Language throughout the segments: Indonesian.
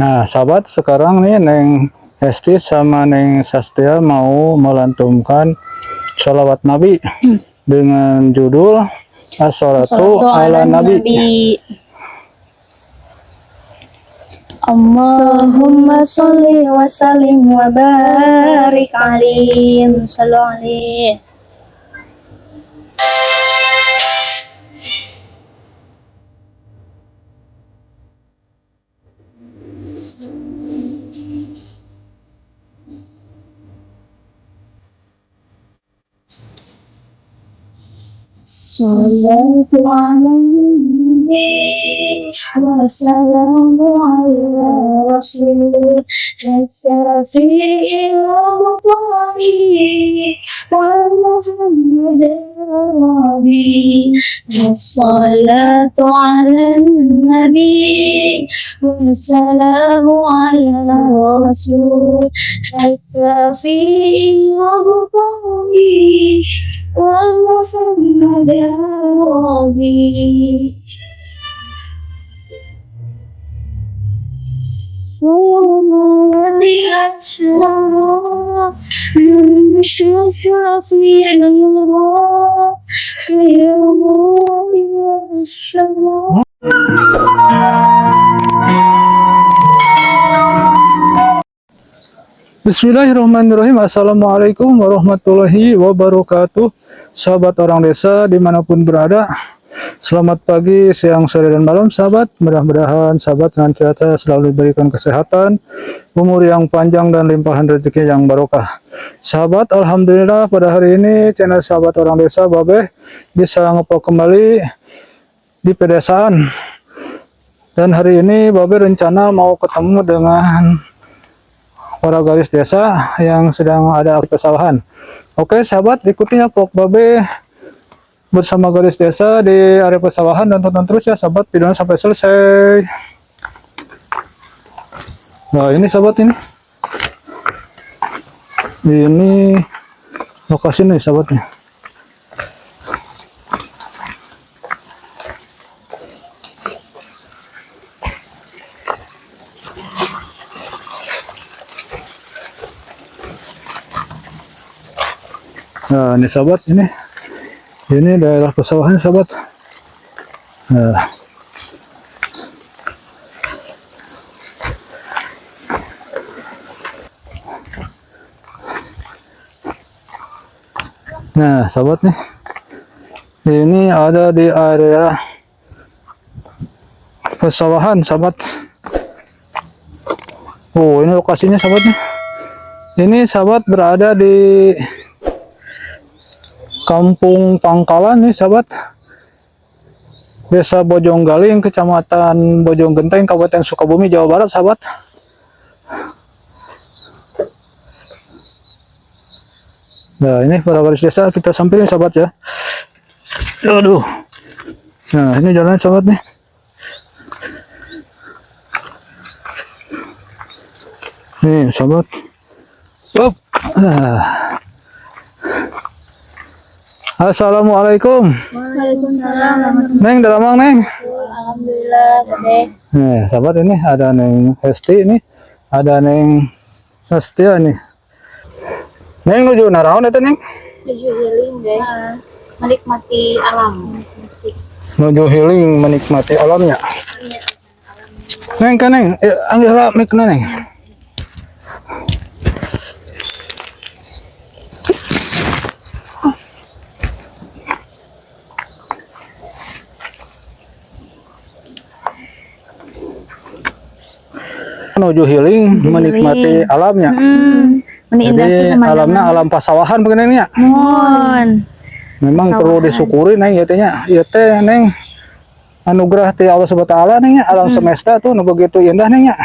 Nah, sahabat, sekarang nih Neng Hesti sama Neng Sastia mau melantunkan sholawat Nabi dengan judul As-Sholatu ala Nabi. Allahumma sholli wa sallim wa barik alaihi sallallahu alaihi. Sallallahu alaihi wasallam ala rasul syafi'il mutahhari wa muhammad nabi wassalatu ala nabi wassalamu ala rasul syafi'il mutahhari wa muhammad nabi Bismillahirrahmanirrahim. Assalamualaikum warahmatullahi wabarakatuh. Sahabat orang desa dimanapun berada, selamat pagi, siang, sore, dan malam sahabat. Mudah-mudahan sahabat senantiasa selalu diberikan kesehatan, umur yang panjang, dan limpahan rezeki yang barokah. Sahabat, alhamdulillah pada hari ini channel sahabat orang desa Babe bisa ngepok kembali di pedesaan. Dan hari ini Babe rencana mau ketemu dengan para garis desa yang sedang ada pesawahan. Oke sahabat, ikuti ya vlog Babe bersama garis desa di area pesawahan, dan tonton terus ya sahabat videonya sampai selesai. Nah ini sahabat, ini lokasi nih sahabatnya. Nah ini sahabat, ini daerah pesawahan sahabat. Nah sahabat nih, ini ada di area pesawahan sahabat. Oh ini lokasinya sahabat nih. Ini sahabat berada di Kampung Pangkalan nih sahabat, Desa Bojonggaling, Kecamatan Bojonggenteng, Kabupaten Sukabumi, Jawa Barat sahabat. Nah ini para garis desa kita samperin sahabat ya. Aduh. Nah ini jalan sahabat nih. Nih sahabat. Up. Assalamualaikum. Waalaikumsalam. Neng, dalamang Neng. Alhamdulillah, Dek. Nih, sahabat ini ada Neng Hesti ini, ada Neng Sastia nih. Neng nuju naraon eta Neng? Menuju healing, Dek. Menikmati alam. Nuju healing, menikmati alamnya. Neng kan Neng, ambil mic-na Neng. Menuju healing, menikmati alamnya. Jadi alamnya alam pasawahan begini ya. Memang perlu disyukuri Neng ya tehnya. Ya teh Neng, anugerah ti Allah Subhanahu wa taala Neng ya, alam semesta tuh nu begitu indah Neng ya.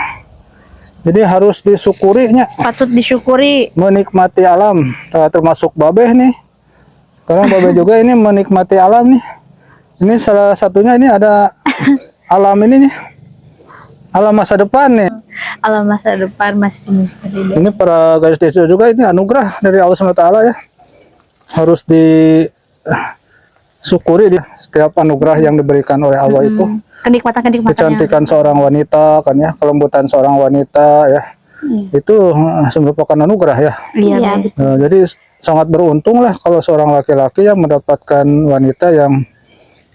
Jadi harus disyukuri nya. Patut disyukuri. Menikmati alam, termasuk Babe nih. Karena Babe juga ini menikmati alam nih. Ini salah satunya, ini ada alam ini nih. Alam masa depan nih. Alam masa depan masih misteri. Ini para garis desa juga, ini anugerah dari Allah SWT ya. Harus disyukuri dia setiap anugerah yang diberikan oleh Allah itu. kenikmatan-kenikmatannya. kecantikan seorang wanita kan ya, kelembutan seorang wanita ya. Itu merupakan anugerah ya. Iya. Jadi sangat beruntung lah kalau seorang laki-laki yang mendapatkan wanita yang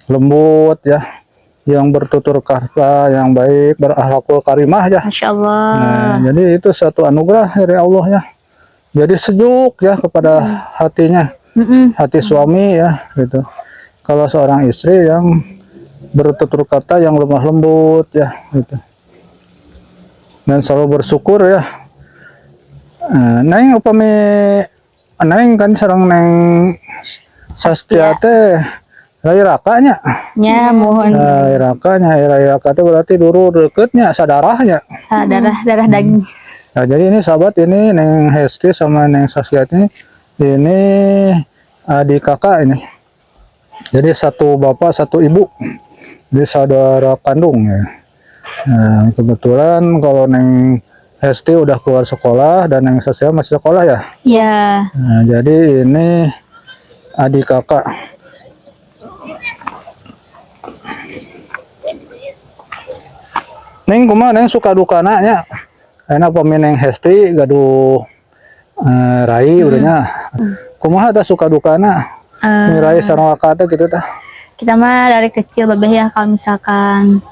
lembut ya, yang bertutur kata yang baik, berakhlakul karimah ya. Masya Allah. Nah, jadi itu satu anugerah dari Allah ya. Jadi sejuk ya kepada hatinya, hati suami ya gitu. Kalau seorang istri yang bertutur kata yang lemah lembut ya gitu. Dan selalu bersyukur ya. Neng upami neng kan sareng neng Saskia teh rai rakanya. Ya mohon Rai raka teh berarti dulu deketnya sadarahnya. darah daging. Nah, jadi ini sahabat ini Neng Hesti sama Neng Saskia ini adik kakak ini. Jadi satu bapak satu ibu, jadi saudara kandung ya. Nah, kebetulan kalau Neng Hesti udah keluar sekolah dan Neng Saskia masih sekolah ya. Ya. Nah, jadi ini adik kakak. Neng kumaha Neng suka dukana nya? Enak pemineng Hesti gaduh Rai udahnya. Kumaha tah suka dukana? Rai sareng kakak gitu tah. Kita mah dari kecil babeh ya kalau misalkan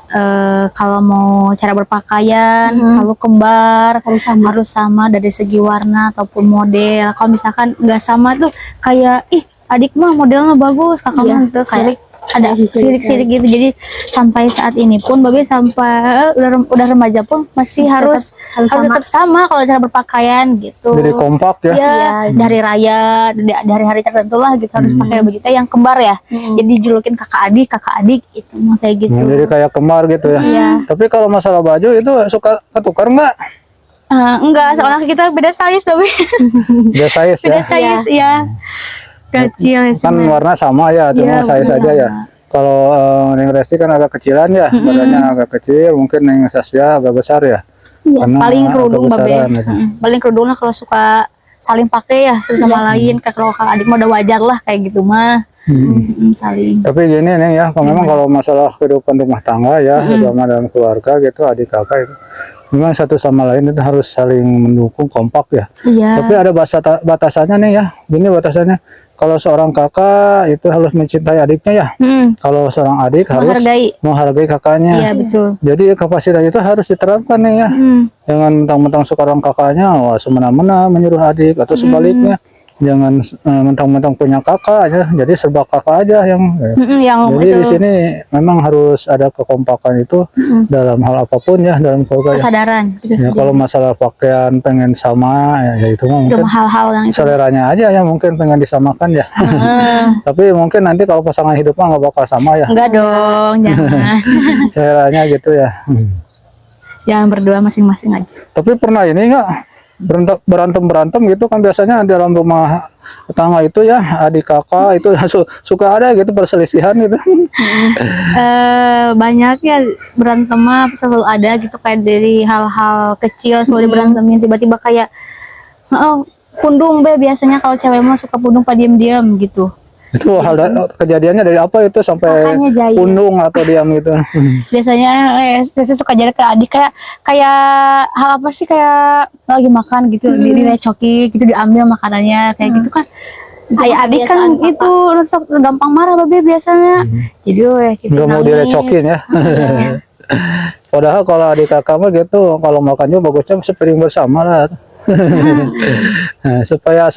kalau mau cara berpakaian selalu kembar, harus sama dari segi warna ataupun model. Kalau misalkan nggak sama tuh kayak ih adik mah modelnya bagus, kakak mah tuh kayak ada sirik-sirik gitu. Jadi sampai saat ini pun babe sampai udah remaja pun masih harus tetap sama kalau cara berpakaian gitu. Jadi kompak ya. Ya, dari raya dari hari tertentu lah gitu harus pakai baju yang kembar ya. Jadi julukin kakak adik itu mah kayak gitu. Jadi kayak kembar gitu ya. Iya. Tapi kalau masalah baju itu suka ketukar enggak? Enggak, soalnya kita beda size babe. Beda size ya. Beda size ya. Kecil Kan warna sama ya, cuma size aja ya. Kalau Neng Resti kan agak kecilan ya, badannya agak kecil, mungkin Neng Saskia agak besar ya. Iya, Karena paling kerudung agak babe. besaran gitu. Paling kerudungnya kalau suka saling pakai ya satu sama lain. Kalau kakak adik mah udah wajar lah kayak gitu mah. Saling. Tapi gini Neng ya, kalau memang kalau masalah kehidupan rumah tangga ya, terutama dalam keluarga gitu, adik kakak itu memang satu sama lain itu harus saling mendukung, kompak ya. Iya. Tapi ada batasannya nih ya. Gini batasannya, kalau seorang kakak itu harus mencintai adiknya ya. Kalau seorang adik harus menghargai kakaknya. Iya betul. Jadi kapasitas itu harus diterapkan nih ya. Jangan mentang-mentang sekarang kakaknya wah semena-mena menyuruh adik atau sebaliknya. Jangan mentang-mentang punya kakak ya, jadi serba kakak aja yang jadi itu. Di sini memang harus ada kekompakan itu dalam hal apapun ya dalam keluarga. Kesadaran. Ya, kalau masalah pakaian pengen sama ya itu mah mungkin hal-hal yang itu. seleranya aja ya mungkin pengen disamakan ya. Tapi mungkin nanti kalau pasangan hidup mah nggak bakal sama ya. Enggak dong, jangan. Seleranya gitu ya. Jangan berdua masing-masing aja. Tapi pernah ini enggak berantem gitu kan biasanya dalam rumah tangga itu ya adik kakak itu suka ada gitu perselisihan gitu. Banyak ya berantem mah selalu ada gitu kayak dari hal-hal kecil selalu berantemin tiba-tiba kayak pundung biasanya kalau cewek mah suka pundung pada diam-diam gitu. Itu kejadiannya dari apa itu sampai pundung atau diam gitu? Biasanya suka jadi ke adik kayak hal apa sih kayak lagi makan gitu direcoki gitu diambil makanannya kayak gitu kan. Kayak adik kan itu gampang marah babe biasanya. Jadi kita nggak mau direcokin ya. Padahal kalau adik kakak mah gitu kalau makannya bagusnya sepiring bersama lah. Supaya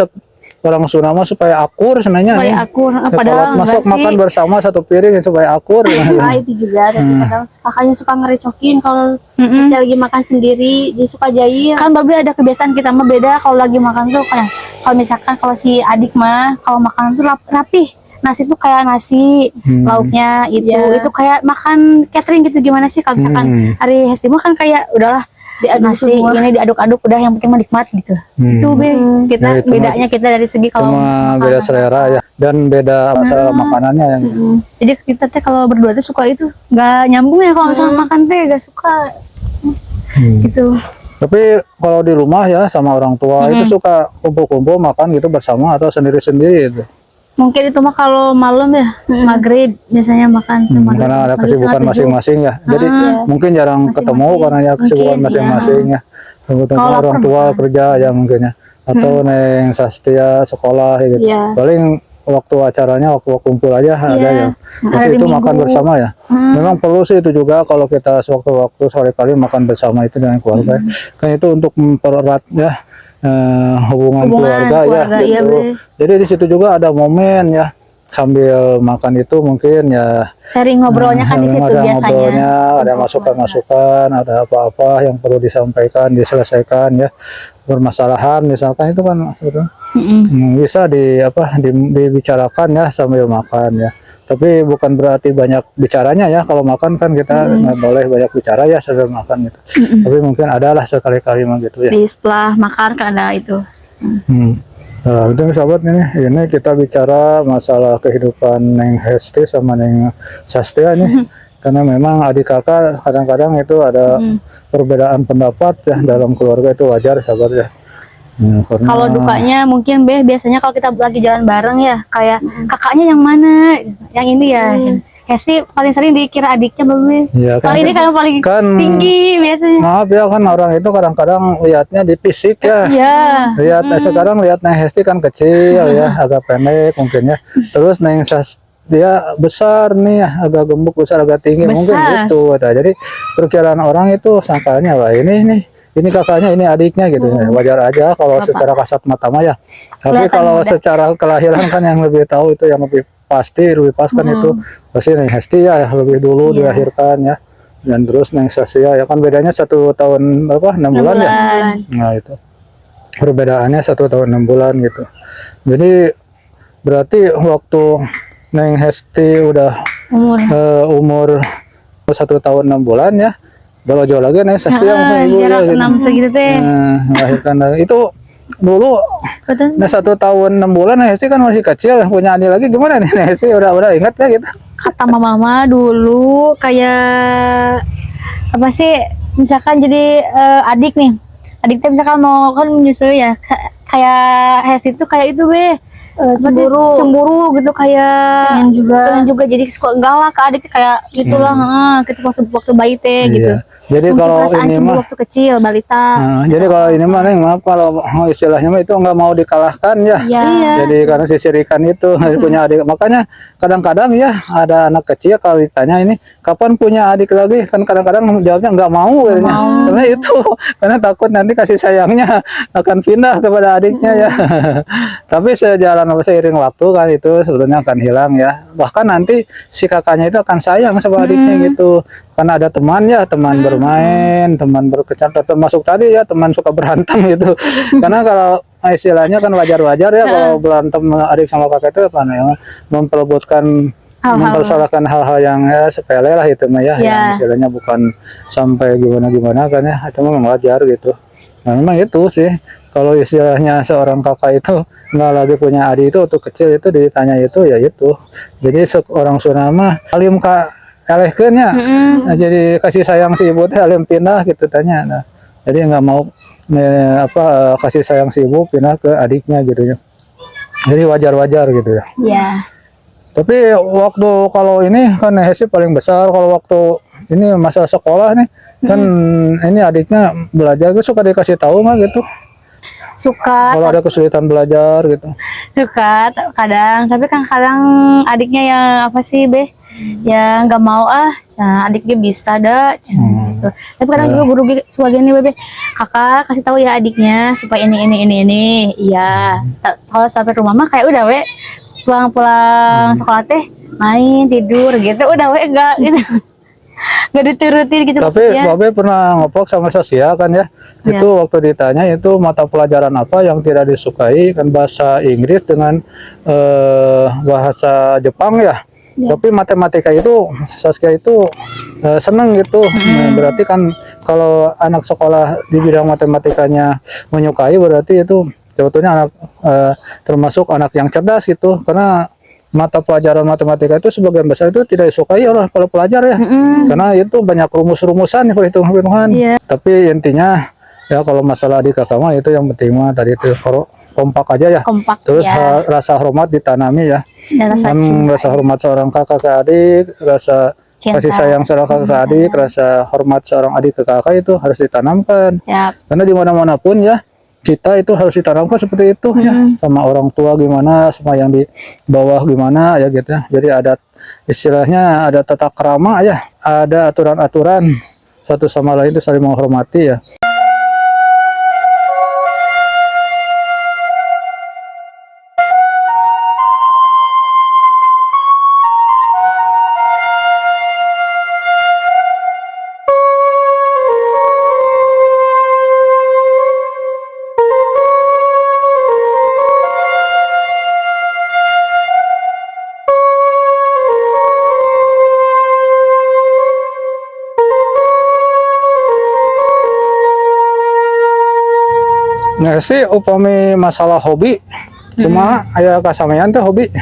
orang Sunda mah supaya akur sebenarnya. Supaya akur. Padahal masuk makan bersama satu piring supaya akur. Itu juga. Tapi kadang kakaknya suka ngerecokin kalau saya lagi makan sendiri, dia suka jahil. Kan babe ada kebiasaan kita mah beda kalau lagi makan tuh kan. Kalau misalkan kalau si adik mah kalau makan tuh rapih. Nasi tuh kayak nasi, lauknya itu kayak makan catering gitu gimana sih kalau misalkan hari Hesti mah kan kayak udahlah nasi ini diaduk-aduk udah yang penting nikmat gitu. Itu kita bedanya kita dari segi kalau beda selera ya dan beda masalah makanannya yang jadi kita teh kalau berdua tuh suka itu nggak nyambung ya kalau misalnya makan teh gak suka gitu. Tapi kalau di rumah ya sama orang tua itu suka kumpul-kumpul makan gitu bersama atau sendiri-sendiri itu. Mungkin itu mah kalau malam ya, maghrib biasanya makan. Maghrib, karena ada maghrib kesibukan setengah 7. masing-masing ya. Jadi mungkin jarang ketemu karena ya kesibukan Mungkin, masing-masing ya. Kebetulan Kalau orang lapar tua makan. kerja ya mungkin ya. Atau neng Sastia sekolah gitu. Iya. Paling waktu acaranya waktu kumpul aja ada ya. Ada Terus di itu Minggu. makan bersama ya. Memang perlu sih itu juga kalau kita sewaktu-waktu sore kali makan bersama itu dengan keluarga. Kan itu untuk mempererat ya hubungan keluarga ya. Iya, Gitu. Be. Jadi di situ juga ada momen ya. Sambil makan itu mungkin ya Sering ngobrolnya kan di situ ada biasanya. ngobrolnya, ada masukan-masukan, ada apa-apa yang perlu disampaikan, diselesaikan ya. Permasalahan misalkan itu kan sebetulnya bisa dibicarakan ya sambil makan ya. Tapi bukan berarti banyak bicaranya ya. Kalau makan kan kita nggak boleh banyak bicara ya sambil makan gitu. Tapi mungkin adalah sekali-kali mah gitu ya. Di setelah makan kan ada itu. Nah, itu sahabat ini kita bicara masalah kehidupan Neng Hesti sama Neng Sastia nih. Karena memang adik kakak kadang-kadang itu ada perbedaan pendapat ya dalam keluarga, itu wajar sahabat ya. Karena Kalau dukanya mungkin biasanya kalau kita lagi jalan bareng ya, kayak kakaknya yang mana, yang ini ya. Hesti paling sering dikira adiknya Be. Iya, Kalau ini kan paling tinggi biasanya. Maaf ya kan orang itu kadang-kadang lihatnya di fisik ya. Iya. Lihat sekarang lihat Neng Hesti kan kecil ya, agak pendek mungkin ya. Terus Neng dia besar nih ya, agak gemuk, besar, agak tinggi mungkin gitu. Jadi perkiraan orang itu sangkanya wah ini kakaknya, ini adiknya gitu ya. Wajar aja kalau secara kasat mata mah ya. Tapi kalau secara kelahiran kan yang lebih tahu itu yang lebih pasti, lebih pas kan itu pasti Neng Hesti ya lebih dulu dilahirkan ya. Dan terus Neng Sastia ya kan bedanya 1 tahun berapa 6 bulan ya. Nah itu perbedaannya 1 tahun 6 bulan gitu. Jadi berarti waktu Neng Hesti udah umur 1 tahun 6 bulan ya, kalau jauh lagi Neng Sastia ibu ya gitu. 6 segitu teh. Melahirkan itu dulu. Nah 1 tahun 6 bulan Neng Hesti kan masih kecil, punya adik lagi gimana nih Neng Hesti, udah ingat ya gitu? Kata mama dulu kayak apa sih, misalkan jadi adik nih, adiknya misalkan mau kan menyusui ya, kayak Hesti itu kayak itu cemburu gitu, kayak pengen juga jadi suka galak ke adik kayak gitulah. Kita waktu bayi teh gitu. Jadi mungkin kalau perasaan ini cemburu mah waktu kecil balita. Jadi kalau ini mah Neng, maaf kalau istilahnya mah itu nggak mau dikalahkan ya. Jadi karena sisirikan itu punya adik, makanya kadang-kadang ya ada anak kecil kalau ditanya ini kapan punya adik lagi, kan kadang-kadang jawabnya nggak mau katanya. Karena itu karena takut nanti kasih sayangnya akan pindah kepada adiknya ya. Tapi seiring waktu kan itu sebetulnya akan hilang ya. Bahkan nanti si kakaknya itu akan sayang sama adiknya gitu. Karena ada teman ya, teman bermain, teman berkecanda, termasuk tadi ya teman suka berantem gitu. Karena kalau istilahnya kan wajar-wajar ya kalau berantem adik sama kakak itu kan ya memperebutkan, mempersalahkan hal-hal yang ya sepele lah itu mah ya, yang istilahnya bukan sampai gimana-gimana kan ya, itu memang wajar gitu. Nah memang itu sih, kalau istilahnya seorang kakak itu nggak lagi punya adik itu waktu kecil itu ditanya itu ya itu. Jadi seorang Sunama alim kak elehkeun ya. Nah, jadi kasih sayang si ibu teh alim pindah gitu tanya. Nah, jadi nggak mau kasih sayang si ibu pindah ke adiknya gitu ya. Jadi wajar-wajar gitu ya. Iya. Tapi waktu kalau ini kan Hesti paling besar, kalau waktu ini masa sekolah nih kan ini adiknya belajar suka dikasih tahu nggak gitu? Suka. Kalau ada kesulitan belajar gitu. Suka kadang, tapi kan kadang adiknya yang apa sih ya nggak mau adiknya bisa dah gitu. Tapi kadang juga guru suka gini kakak kasih tahu ya adiknya supaya ini iya. Kalau sampai rumah mah kayak udah pulang sekolah teh main tidur gitu, udah enggak gitu. Nggak diturutin gitu. Tapi Babe pernah ngobrol sama Sastia kan ya, itu waktu ditanya itu mata pelajaran apa yang tidak disukai, kan bahasa Inggris dengan bahasa Jepang ya. Tapi matematika itu Saskia itu seneng gitu. Berarti kan kalau anak sekolah di bidang matematikanya menyukai, berarti itu sebetulnya anak termasuk anak yang cerdas gitu, karena mata pelajaran matematika itu sebagian besar itu tidak disukai oleh para pelajar ya. Karena itu banyak rumus-rumusan, perhitungan-perhitungan. Tapi intinya ya kalau masalah adik kakak mah itu yang penting mah tadi itu kompak aja ya. Kompak Terus ya. rasa hormat ditanami ya. Dan rasa cinta. Rasa hormat seorang kakak ke adik, rasa Cinta. kasih sayang seorang kakak ke adik, rasa hormat seorang adik ke kakak itu harus ditanamkan. Siap. Karena di mana-mana pun ya kita itu harus ditanamkan seperti itu ya, sama orang tua gimana, sama yang di bawah gimana ya gitu. Jadi ada istilahnya ada tata krama ya, ada aturan-aturan satu sama lain itu saling menghormati ya. Nah sih upami masalah hobi, cuma aya kasamean teh hobi.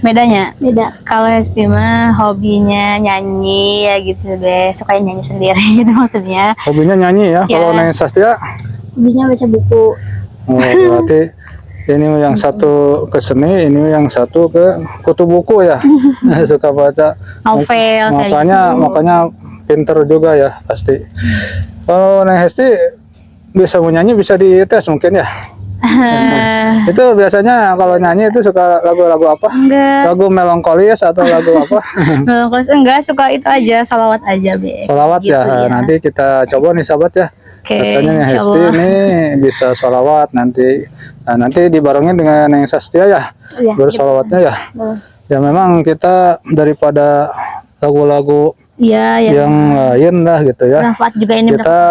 Bedanya? Beda. Kalau Hesti mah hobinya nyanyi ya gitu deh, suka nyanyi sendiri gitu maksudnya. Hobinya nyanyi ya. Kalau Neng Sastia? Hobinya baca buku. Oh berarti ini yang satu ke seni, ini yang satu ke kutu buku ya. Suka baca Novel. Makanya pinter juga ya pasti. Kalau Neng Hesti bisa menyanyi, bisa dites mungkin ya. Itu biasanya kalau nyanyi itu suka lagu-lagu apa? Enggak. Lagu melankolis atau lagu apa? Melankolis enggak, suka itu aja, salawat aja be. Salawat gitu, ya. Nanti kita coba nih sahabat ya. Katanya yang Hesti ini bisa salawat nanti. Nah, nanti dibarengin dengan yang Sastia ya. Bersalawatnya ya. Ya memang kita daripada lagu-lagu yang lain lah gitu ya. Manfaat juga ini kita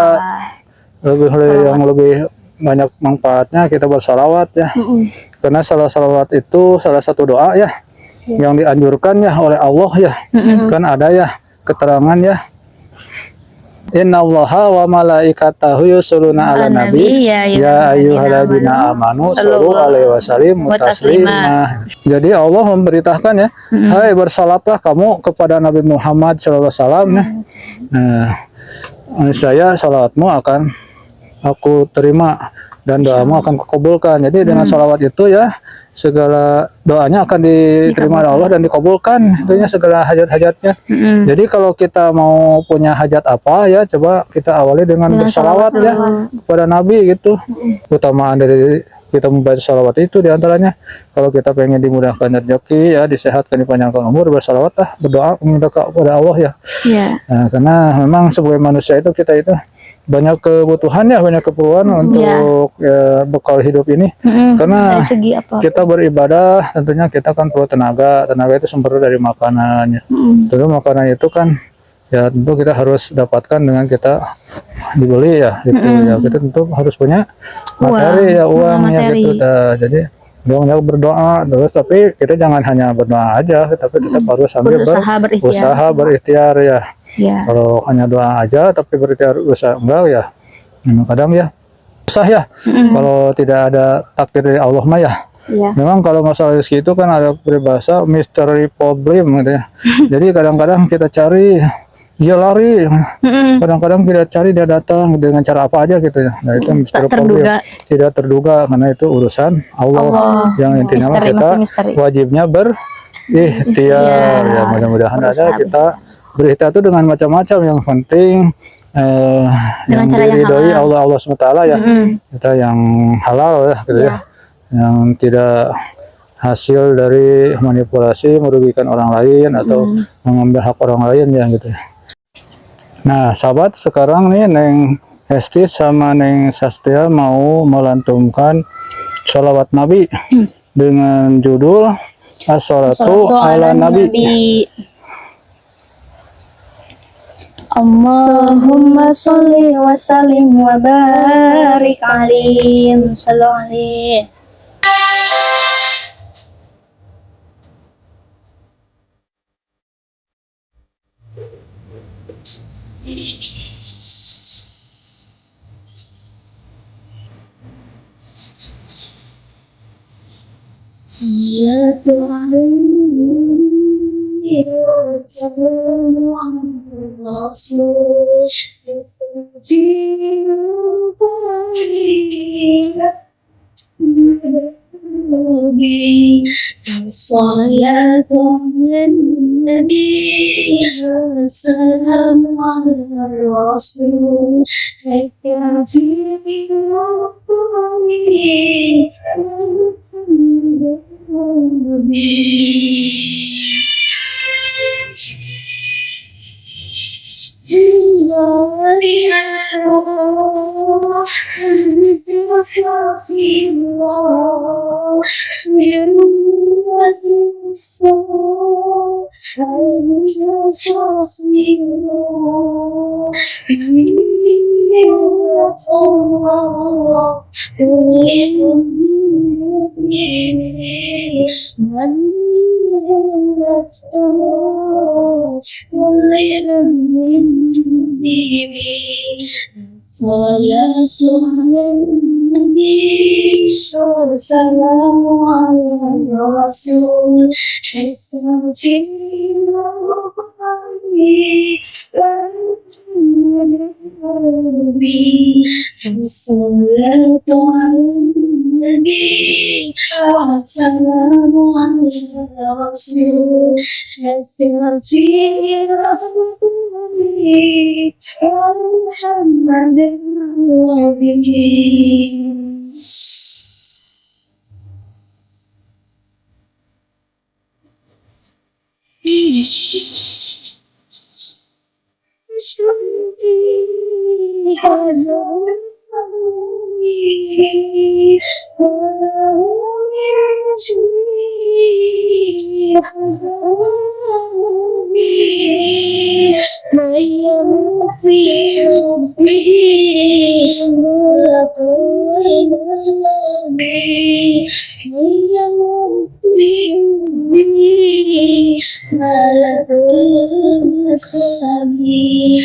lebih banyak manfaatnya kita bersalawat ya. Karena salawat itu salah satu doa ya yang dianjurkan ya oleh Allah ya. Kan ada ya keterangan ya, innallaha wa malaikatahu yusholluna 'alan nabi ya ayyuhalladzina amanu shallu 'alaihi wasallimu taslima. Jadi Allah memberitakan ya, hai bersalatlah kamu kepada Nabi Muhammad sallallahu alaihi wasallam. Nah, saya salawatmu akan aku terima dan doamu akan kukabulkan. Jadi dengan salawat itu ya segala doanya akan diterima oleh Allah dan dikabulkan, tentunya segala hajat-hajatnya. Jadi kalau kita mau punya hajat apa ya, coba kita awali dengan bersalawat ya kepada Nabi gitu. Utamaan dari kita membaca salawat itu diantaranya kalau kita pengen dimudahkan rezeki ya, disehatkan, dipanjangkan umur, bersalawat lah, berdoa meminta kepada Allah ya. Nah, karena memang sebagai manusia itu kita itu banyak kebutuhan ya, banyak keperluan untuk ya, bekal hidup ini. Karena dari segi apa? Kita beribadah tentunya kita kan perlu tenaga itu sumber dari makanannya. Tentu makanan itu kan ya tentu kita harus dapatkan dengan kita dibeli ya gitu ya. Kita tentu harus punya materi uang ya gitu. Jadi banyak berdoa terus, tapi kita jangan hanya berdoa aja, tapi tetap harus sambil berusaha berikhtiar ya. Kalau hanya doa aja tapi berikhtiar usaha enggak ya, kadang ya susah ya. Kalau tidak ada takdir dari Allah mah ya. Memang kalau masalah rezeki itu kan ada peribahasa mystery problem gitu ya. Jadi kadang-kadang kita cari dia lari, kadang-kadang kita cari dia datang dengan cara apa aja gitu ya. Nah itu misteri problem, tidak terduga karena itu urusan Allah. Yang intinya kita wajibnya berikhtiar ya. Mudah-mudahan ada kita berikhtiar itu dengan macam-macam, yang penting yang diridhoi Allah SWT ya. Kita yang halal ya gitu ya, yang tidak hasil dari manipulasi merugikan orang lain atau mengambil hak orang lain ya gitu. Nah sahabat, sekarang nih Neng Hesti sama Neng Sastia mau melantunkan sholawat Nabi dengan judul As-sholatu ala Nabi. Allahumma sholli wa sallim wa barik alaihi sallallahu alaihi. Ya Tuhan, الصلاة على النبي والسلام على الرسول الكافي صلاة على النبي والسلام على الرسول الكافي الصلاة على النبي والسلام على الرسول الكافي محمد النبي.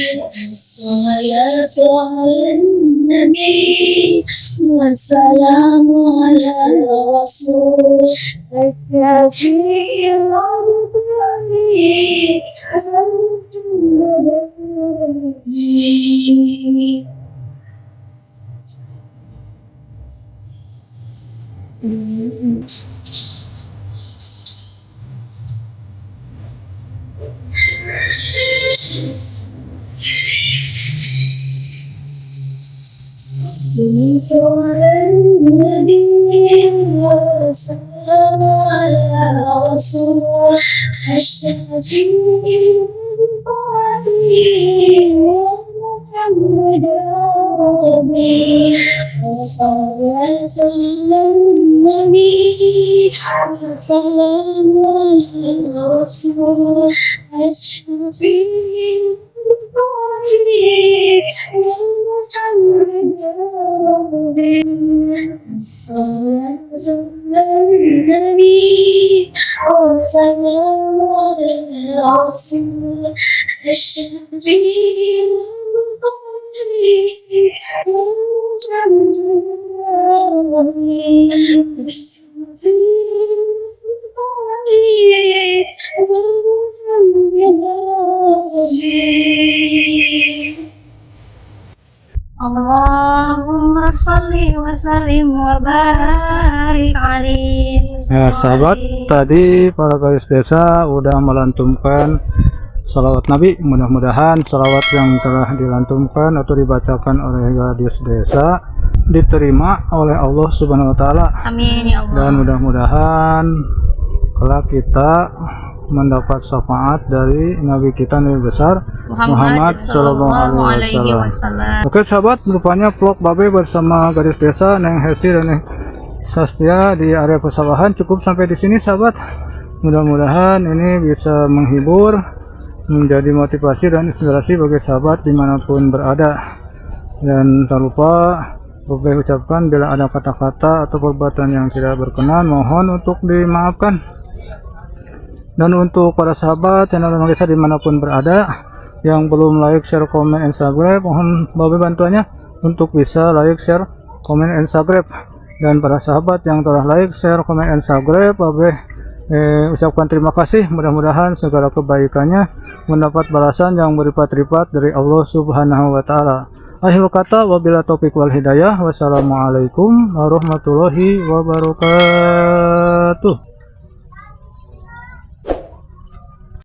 الصلاة على النبي والسلام على الرسول الكافي النبي والسلام على الرسول الشفيع محمد ربي صلاة على النبي والسلام على الرسول الشفيع الصلاة على النبي والسلام على الرسول الشفيع Allahumma sholli wa sallim wa barik alaihi. Ya sahabat, tadi para gadis desa udah melantunkan salawat Nabi. Mudah-mudahan salawat yang telah dilantunkan atau dibacakan oleh gadis desa diterima oleh Allah Subhanahu wa Ta'ala. Amin ya Allah. Dan mudah-mudahan kelak kita mendapat syafaat dari Nabi kita, Nabi besar Muhammad Sallallahu Alaihi Wasallam. Oke sahabat, rupanya vlog Babe bersama gadis desa Neng Hesti dan Neng Sastia di area pesawahan cukup sampai di sini sahabat. Mudah-mudahan ini bisa menghibur, menjadi motivasi dan inspirasi bagi sahabat dimanapun berada. Dan tak lupa Babe ucapkan bila ada kata-kata atau perbuatan yang tidak berkenan mohon untuk dimaafkan. Dan untuk para sahabat channel Neng Desa dimanapun berada yang belum like, share, komen, and subscribe, mohon Babe bantuannya untuk bisa like, share, komen, and subscribe. Dan para sahabat yang telah like, share, komen, and subscribe, Babe ucapkan terima kasih. Mudah-mudahan segala kebaikannya mendapat balasan yang berlipat-lipat dari Allah Subhanahu wa Ta'ala. Akhir kata, wabila taufik wal hidayah. Wassalamualaikum warahmatullahi wabarakatuh. wabarakatuh.